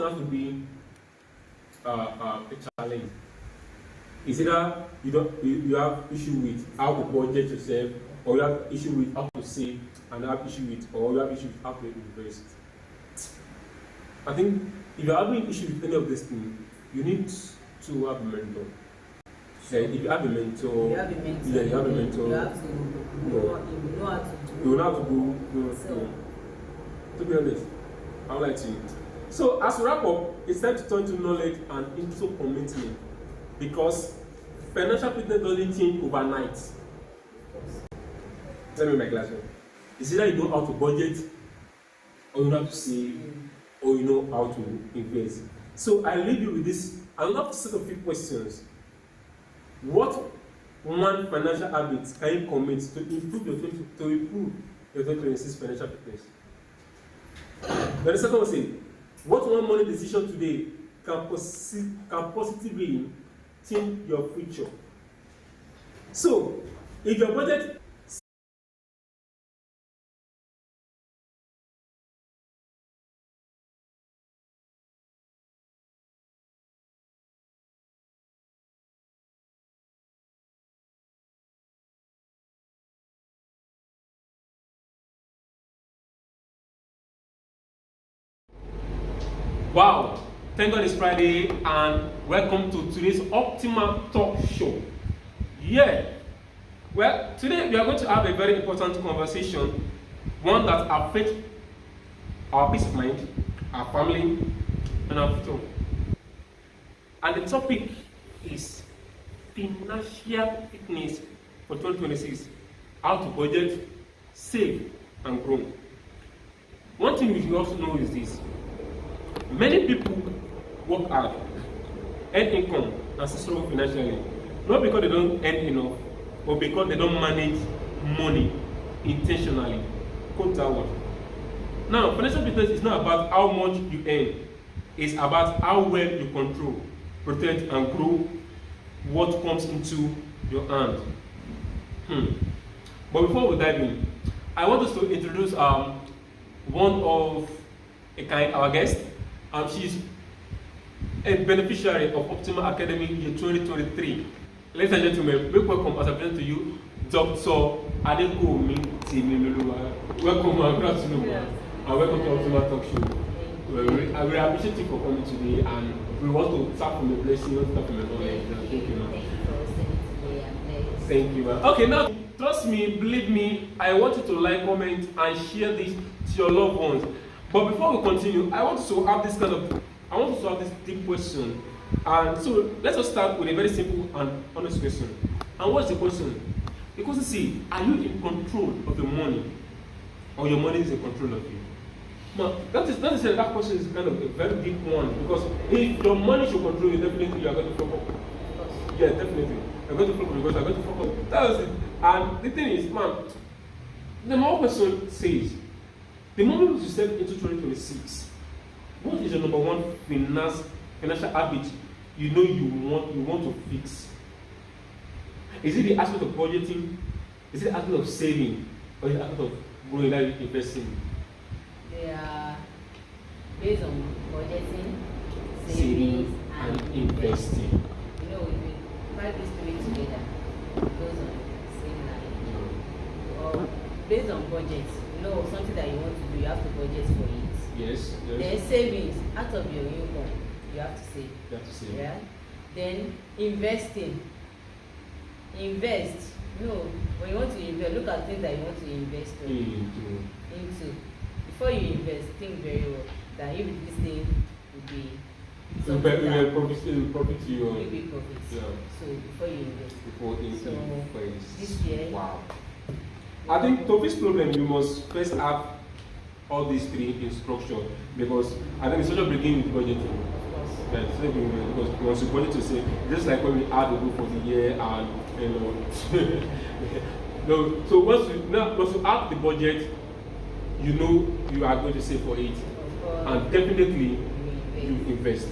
thing has to be a challenge. Is either you have issue with how to budget yourself, or you have issue with how to save, and have issue with, or you have issue with how to invest. I think if you're having issue with any of these things, you need to have a mentor. So if you have a mentor, you have a mentor. You have to know how to do. You know how to go. To be honest, I would like to. So as we wrap up, it's time to turn to knowledge and into commitment, because financial fitness doesn't change overnight. Tell me my glasses. It's either you know how to budget, or you know how to save, or you know how to invest. So I leave you with this. I love to set a few questions. What one financial habit can you commit to improve your 2026 financial fitness? Then the second one say, what one money decision today can positively change your future? So, if your budget Wow, thank God it's Friday and welcome to today's Optimal Talk Show. Yeah, well, today we are going to have a very important conversation, one that affects our peace of mind, our family, and our future. And the topic is financial fitness for 2026, how to budget, save, and grow. One thing we should also know is this. Many people work hard, earn income, and struggle financially, not because they don't earn enough, but because they don't manage money intentionally. Quote that one. Now, financial fitness is not about how much you earn, it's about how well you control, protect, and grow what comes into your hand. But before we dive in, I want us to introduce one of our guest. She's a beneficiary of Optimal Academy year 2023. Ladies and gentlemen, big welcome as I present to you Dr. Adekomi Temiloluwa. Welcome and good afternoon, and welcome to Optimal Talk Show. I really appreciate you for coming today, and we want to start from the blessing, not start from the knowledge. Thank you, ma'am. Thank you for hosting today. I'm blessed. Thank you, ma'am. Okay, now trust me, believe me, I want you to like, comment, and share this to your loved ones. But before we continue, I want to have this deep question. And so let's just start with a very simple and honest question. And what's the question? Because you see, are you in control of the money, or your money is in control of you? Now, that question is kind of a very deep one, because if your money should control you, definitely you are going to fuck up. Yeah, definitely. You're going to fuck up because you're going to fuck up. That was it. And the thing is, man, the more question says, the moment you step into 2026, what is your number one financial habit you want to fix? Is it the aspect of budgeting? Is it the aspect of saving? Or is it the aspect of growing, like investing? They are based on budgeting, Saving and investing. You know, if you find these three together, it goes on the same line. Or based on budget, you know, something that you want to do, you have to budget for it. Yes. Then savings, out of your income, you have to save. You have to save. Yeah. Then investing. Invest. You know, when you want to invest, look at things that you want to invest into. Before you invest, think very well that if this thing will be profit to you. Will be profit. Yeah. So before you invest. This year. Wow. I think to this problem, you must first have all these three in structure, because I think it's such a beginning with budgeting. Of course. Yeah, it's like because once you budget to say, just like when we add the book for the year, and you know. No, so once you add the budget, you know you are going to save for it, and definitely you invest,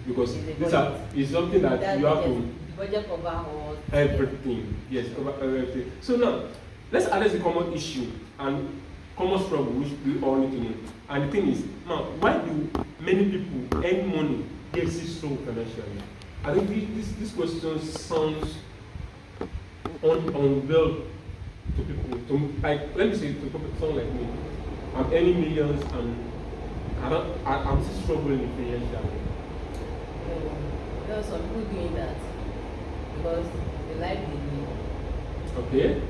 because it's something that you have to budget cover all everything. Yes, cover everything. So now let's address the common issue, and common struggle which we all need to know. And the thing is, now, why do many people earn money yet still struggle financially? I think this question sounds unwell to people. Like, let me say to people, someone like me. I'm earning millions and I'm still struggling financially. There are some people doing that because the life they live. Okay.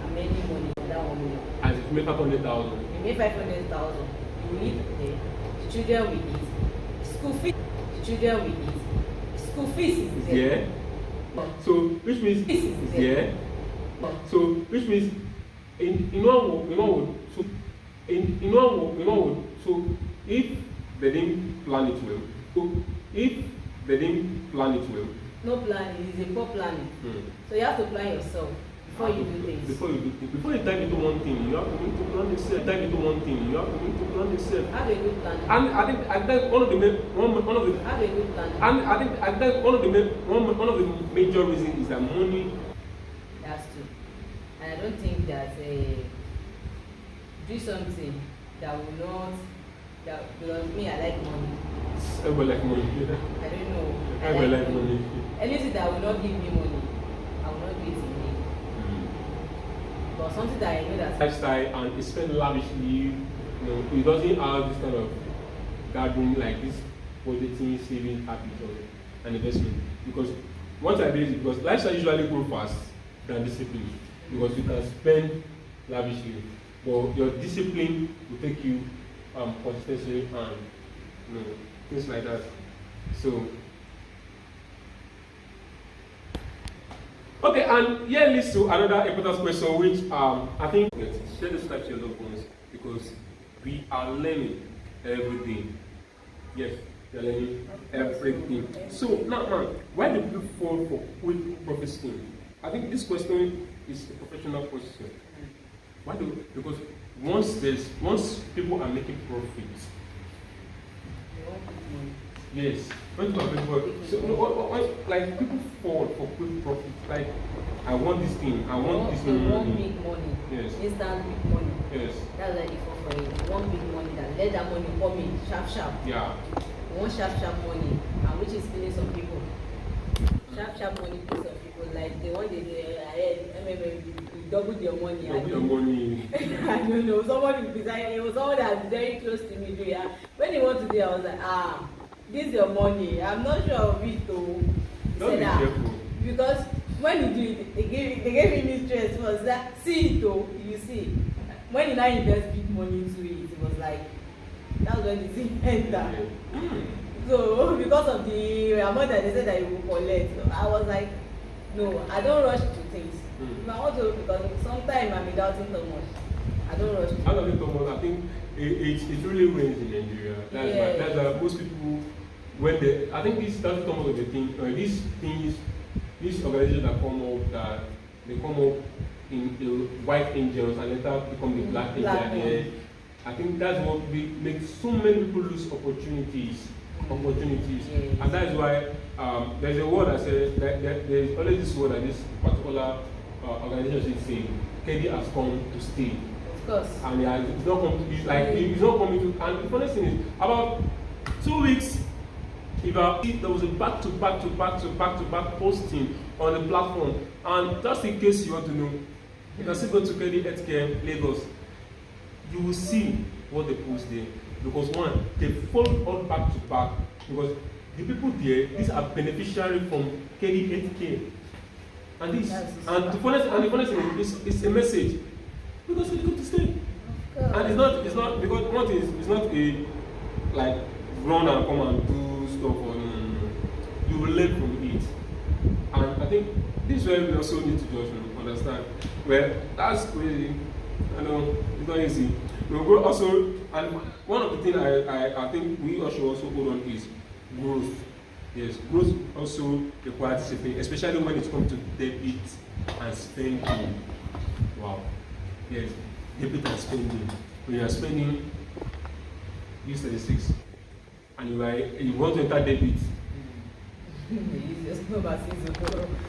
I'm earning money for that 1 million. As if you make 500,000. You make 500,000. You live there. The children will eat. School fees. The children will eat. School fees is there. Yeah. So which means is there. So which means in one word, so if they didn't plan it well, so if they didn't plan it well. No planning, it's a poor planning. So you have to plan yourself before you do things. Before you dive into one thing, you have to need to plan yourself. Dive into one thing, you have to need to plan yourself. Have a good plan. And I think one of the have a good plan. And I think one of the major reasons is that money. That's true. And I don't think that do something that will not because me, I like money. Everybody like money. I don't know. Everybody like money. Anything that will not give me money, I will not do it in me. But something that I know that lifestyle and it's spent lavishly, you know, it doesn't have this kind of gathering like this budgeting, saving habit or an investment. Because once I believe it, because lifestyle usually grow fast than discipline. Because you can spend lavishly, but your discipline will take you consistency and things like that. So okay, and here leads to another important question, which I think share this type to your loved ones because we are learning every day. Yes, we are learning everything. So now, man, why do people fall for quick profit scheme? I think this question is a professional question. Why do? Because once people are making profits. Yes, when people are making profit. So like people fall for quick profit. Like I want this thing, I want this money. Want big money. Yes. Instant big money. Yes. That's why they fall for it. You want big money that let that money come in sharp. Yeah. You want sharp money, and which is killing some people. Sharp money kills some people. Like the one you double your money. Double your money. I don't know. Somebody beside it was someone that was very close to me. Yeah. When he wanted to do, I was like, this is your money. I'm not sure of it though. Don't be careful. Because when you do it, they gave me interest was that see it though, you see. When you now invest big money into it was like that's when the thing enter. So because of the amount that they said that you will collect, so I was like, no, I don't rush to things. If I want to, because sometimes I'm doubting so much. I don't rush. I don't think Thomas. I think it really rains in Nigeria. That's why most people when they. I think that's some of the thing. These things, these organizations that come up that they come up in the white angels and later become the black angels. I think that's what makes so many people lose opportunities. Yes. And that is why there's a word that says that there's always this word that this particular organization is saying, KD has come to stay. Of course. And it's not coming. It's not coming to. And the funny thing is, about 2 weeks, there was a back-to-back posting on the platform. And just in case you want to know, you can still go to KD Healthcare Lagos. You will see what they post there. Because one, they follow all back to back. Because the people there, these are beneficiaries from KD Healthcare. And the funny thing is, it's a message. Because it's good to stay. And it's not because one thing is it's not a like run and come and do stuff or no. You will learn from it. And I think this is where we also need to just understand. Well, that's crazy. I know it's not easy. We'll go also, and one of the things I think we should also hold on is growth. Yes, growth also requires discipline, especially when it comes to debit and spending. Wow. Yes, debit and spending. When you are spending, use 36, and you want to enter debit.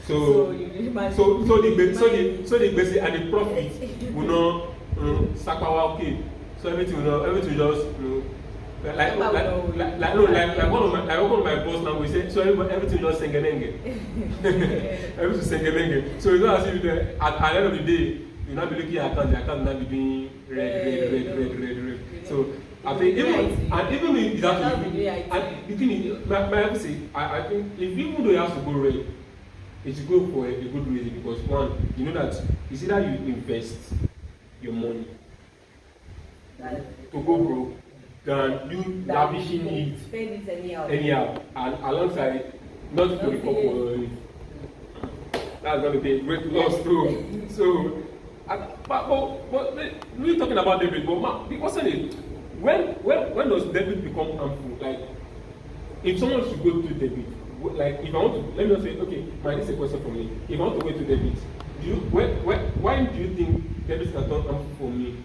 So the basic and the profit will Sakawa okay. So everything just like one of my boss now we say so everything just sengenenge. Everything sengenenge. So it's not as if at the end of the day you not be looking at the account not be doing red. So I think even if it has to be and the thing is my say I think if even though it has to go red, it should go for a good reason because one, you know that it's either you invest your money to go broke than you lavishing it spend it anyhow and alongside not to recover. That's going to be a great loss too. So, but we're talking about debit, but because when does debit become harmful? Like, if someone should go to debit, like if I want to, let me just say, okay, this is a question for me. If I want to go to debit, why do you think debit can turn harmful for me?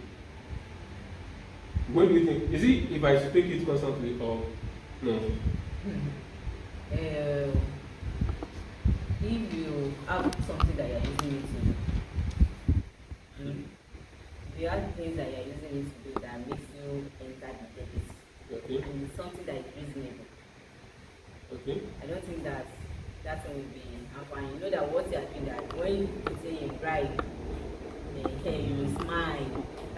When do you think? Is it if I should take it constantly or no? If you have something that you're using it to do, you have things that you're using it to do that makes you enter the debit. Okay. And it's something that is reasonable. Okay. I don't think that will be harmful. You know that what you're doing, that when you say you bribe, you smile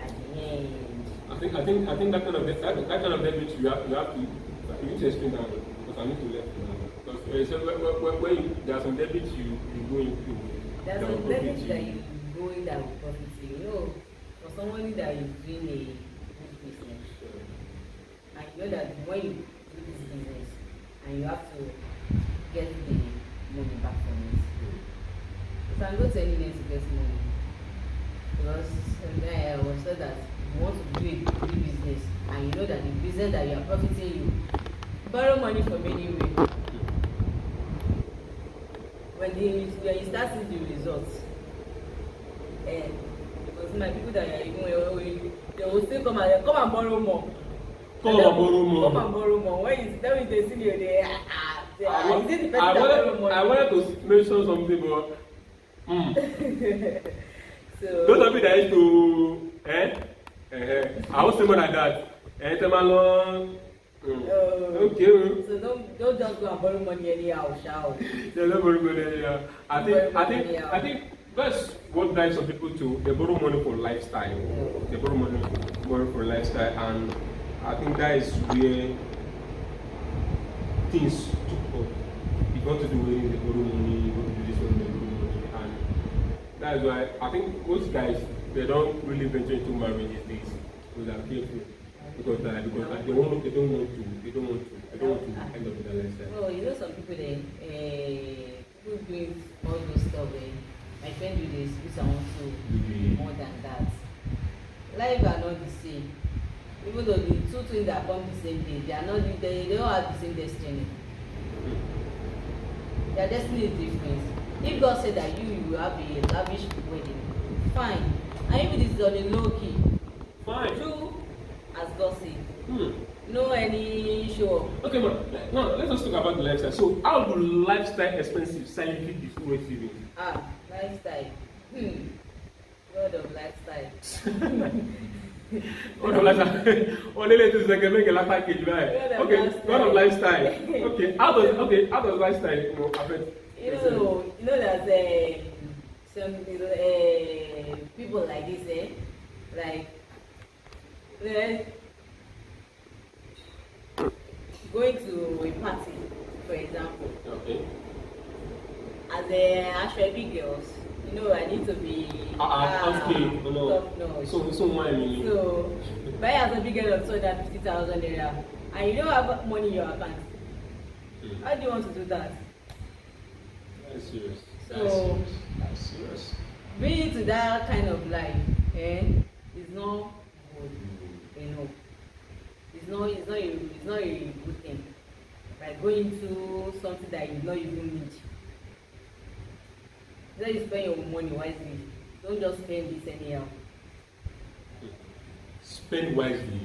at the end. I think that kind of debit you need to explain that because I need to let you know. Because when there are some debits you go into. There's some debits that you go in that will profit you. You know, for someone that is doing a good business, and you know that when you do this business and you have to get the money back from it, you can go to anywhere to get money. Because I was said that you want to do a good business and you know that the business that you are profiting you borrow money from anywhere. When you start seeing the results, because my people that are even they will still come and borrow more. Come and borrow more. When you tell me they see you, they is it the person that borrow money? I wanted to mention something, but so don't tell me that is to I won't say more like that. Okay. So don't just go and borrow money anyhow, shall we? Don't borrow money anyhow. I think that's what drives some people to they borrow money for lifestyle. They borrow money for lifestyle, and I think that is where things took up. You got to do wedding, they borrow money. You got to do this one, they borrow money, and that's why I think most guys they don't really venture into marriage these days because they're careful. Because they don't want to end up with that lifestyle. Well, you know some people people doing all those stuff my friend do this, which I want to do more than that. Life are not the same. Even though the two things that come the same day, they don't have the same destiny. Their destiny is different. If God said that you will have a lavish wedding, fine. And if it is on a low key, fine. Do as God said. No any show. Okay, now let's just talk about the lifestyle. So, how do lifestyle expensive silently destroy living? Lifestyle. God of lifestyle. God of lifestyle. Only let us make a package, right? Okay, God of lifestyle. Okay, how does lifestyle affect? You know that some people like this, like going to a party, for example. Okay. As actually big girls, you know I need to be top notch. So money. So buy as a big girl of 250,000 naira, and you don't have money in your account. How do you want to do that? That's serious. That's serious. Being to that kind of life, is not good enough. It's not a good thing. Like going to something that you not even need. Let you spend your money wisely. Don't just spend this anyhow. Spend wisely.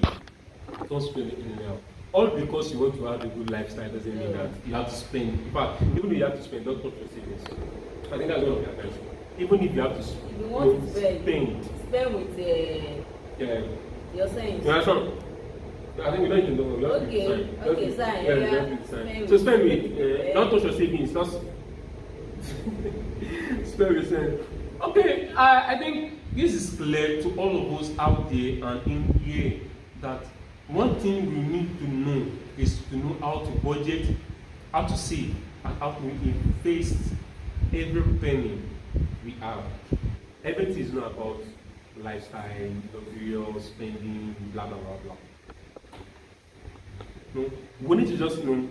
Don't spend it anyhow. All because you want to have a good lifestyle doesn't mean that you have to spend. In fact, even though you have to spend, don't put your savings. I think that's one of the advice. even if you have to If you want to spend with your saying. Yeah, sure. I think we don't even know. Okay, sign. Yeah. So spend with, don't touch your savings, just spend with savings. Okay, I think this is clear to all of us out there and in here that one thing we need to know is to know how to budget, how to save, and how to invest every penny we have. Everything is not about lifestyle, luxurious spending, blah blah blah blah. No, we need to just know.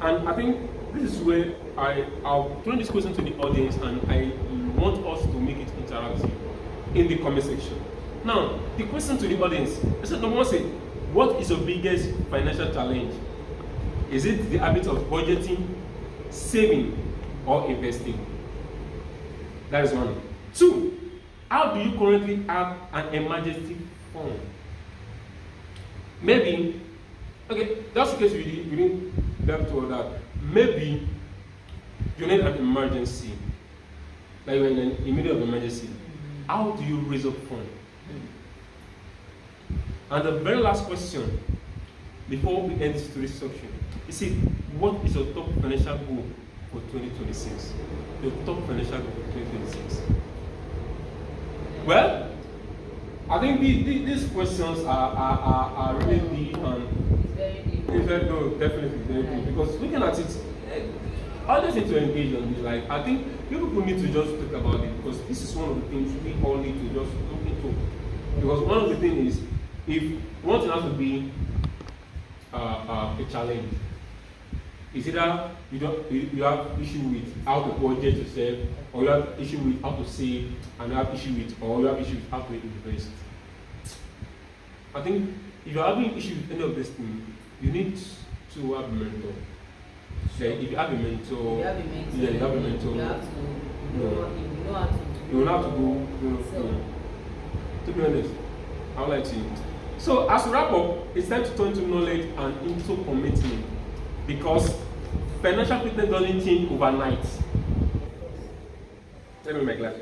And I think this is where I'll throw this question to the audience, and I want us to make it interactive in the comment section. Now, the question to the audience is: number one, say, what is your biggest financial challenge? Is it the habit of budgeting, saving, or investing? That is one. Two, how do you currently have an emergency fund? Maybe, okay, that's the case we didn't delve toward that. Maybe you need an emergency, like you're in the middle of an emergency. How do you raise up funds? And the very last question, before we end today's section, is it, what is your top financial goal for 2026? Your top financial goal for 2026? Well, I think these questions are really deep, and it's very deep. Definitely very deep, because looking at it, I just need to engage on this. Like, I think people need to just talk about it, because this is one of the things we all need to just look into. Because one of the things is, if one thing has to be a challenge, is either you have issue with how to budget yourself, or you have issue with how to save, and you have issue with how to invest. I think if you're having issue with any of these things, you need to have a mentor. So if you have a mentor, you have a mentor. You have to. You will have to go. To be honest, I would like to. So as we wrap up, it's time to turn to knowledge and into commitment, because financial fitness doesn't change overnight. Let me make that.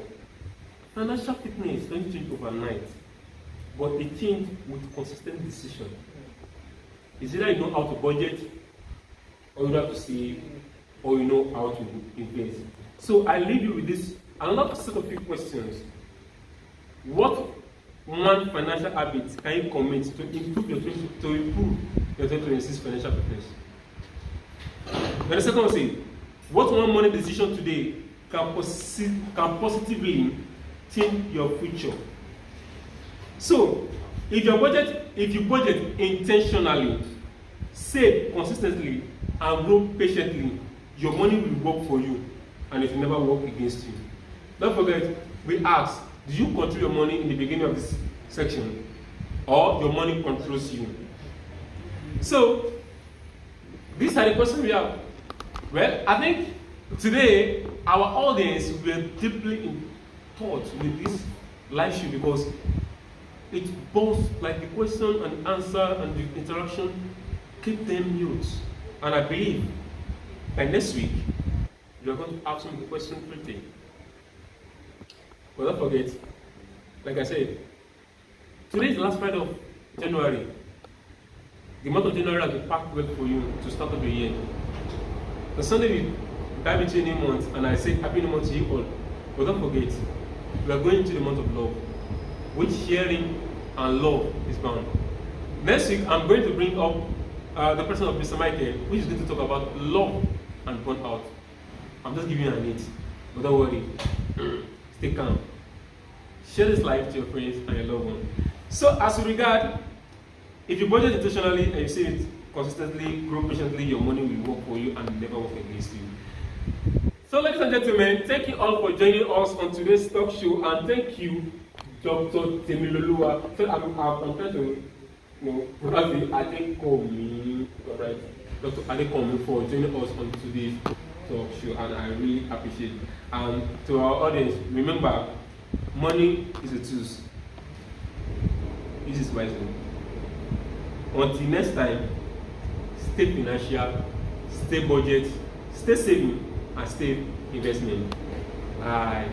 Financial fitness doesn't change overnight, but it changes with consistent decision. It's either you know how to budget, or you know how to save, or you know how to invest. So I leave you with this another set of few questions. What one financial habit can you commit to improve your 2026 financial fitness? And the second one say, what one money decision today can positively change your future? So, if you budget intentionally, save consistently, and grow patiently, your money will work for you, and it will never work against you. Don't forget, we asked, do you control your money in the beginning of this section, or your money controls you? So, these are the questions we have. Well, I think today our audience will deeply in thought with this live show, because it both, like the question and answer and the interaction, keep them mute. And I believe by next week you are going to ask some questions pretty. But don't forget, like I said, today is the last Friday of January. The month of January has been packed well for you to start of the year. The Sunday we dive into a new month, and I say happy new month to you all. But don't forget, we are going into the month of love, which sharing and love is bound. Next week, I'm going to bring up the person of Mr. Michael, which is going to talk about love and burnout. I'm just giving you a hint, but don't worry. Stay calm. Share this life to your friends and your loved ones. So, as we regard, if you budget intentionally and you save it consistently, grow patiently, your money will work for you and never work against you. So, ladies and gentlemen, thank you all for joining us on today's talk show, and thank you, Dr. Temiloluwa. So, I'm trying to, pronounce the Adekomi, right? Dr. Adekomi, for joining us on today's talk show, and I really appreciate it. And to our audience, remember, money is a tool. Use it wisely. Until next time, stay financial, stay budget, stay saving, and stay investment. Bye.